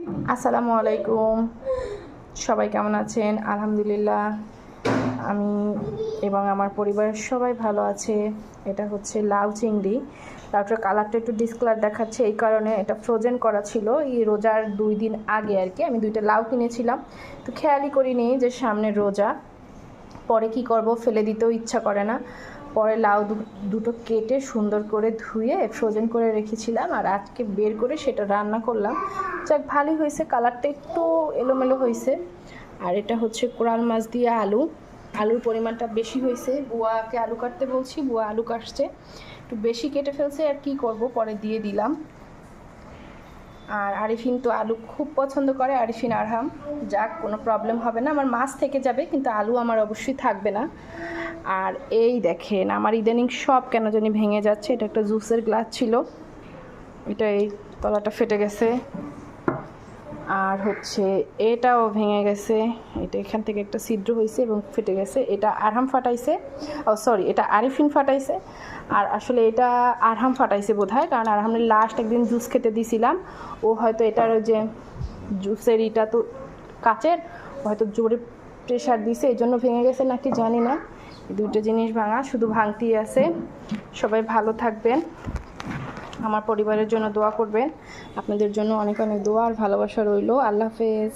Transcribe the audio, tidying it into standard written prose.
আসসালামু আলাইকুম, সবাই কেমন আছেন? আলহামদুলিল্লাহ আমি এবং আমার পরিবারের সবাই ভালো আছে। এটা হচ্ছে লাউ চিংড়ি। লাউটার কালারটা একটু ডিসকালার দেখাচ্ছে, এই কারণে এটা ফ্রোজেন করা ছিল এই রোজার 2 দিন আগে আর কি। আমি 2টা লাউ কিনেছিলাম, তো খেয়ালই করিনি যে সামনে রোজা। পরে কি করব, ফেলে দিতেও ইচ্ছা করে না। পরে লাউ দুটো কেটে সুন্দর করে ধুয়ে ফ্রোজেন করে রেখেছিলাম, আর আজকে বের করে সেটা রান্না করলাম। যাক, ভালোই হয়েছে, কালারটা একটু এলোমেলো হয়েছে। আর এটা হচ্ছে কোরাল মাছ দিয়ে আলু। আলুর পরিমাণটা বেশি হয়েছে, বুয়াকে আলু কাটতে বলছি, বুয়া আলু কাটছে, একটু বেশি কেটে ফেলছে। আর কি করব, পরে দিয়ে দিলাম। আর আরিফিন তো আলু খুব পছন্দ করে, আরিফিন আরহাম। যাক, কোনো প্রবলেম হবে না, আমার মাছ থেকে যাবে, কিন্তু আলু আমার অবশ্যই থাকবে না। আর এই দেখেন, আমার ইদানিং সব কেন জানি ভেঙে যাচ্ছে। এটা একটা জুসের গ্লাস ছিল, এটা এই তলাটা ফেটে গেছে। আর হচ্ছে এটাও ভেঙে গেছে, এটা এখান থেকে একটা ছিদ্র হয়েছে এবং ফেটে গেছে। এটা আরহাম ফাটাইছে, ও সরি, এটা আরিফিন ফাটাইছে। আর আসলে এটা আরহাম ফাটাইছে বোধহয়, কারণ আরহামের লাস্ট একদিন জুস খেতে দিয়েছিলাম, ও হয়তো এটার ওই যে জুসের এটা তো কাচের, হয়তো জোরে প্রেশার দিছে, এই জন্য ভেঙে গেছে নাকি জানি না। এই দুটো জিনিস ভাঙা, শুধু ভাঙতেই আছে। সবাই ভালো থাকবেন, আমার পরিবারের জন্য দোয়া করবেন। আপনাদের জন্য অনেক অনেক দোয়া আর ভালোবাসা রইল। আল্লাহ হাফেজ।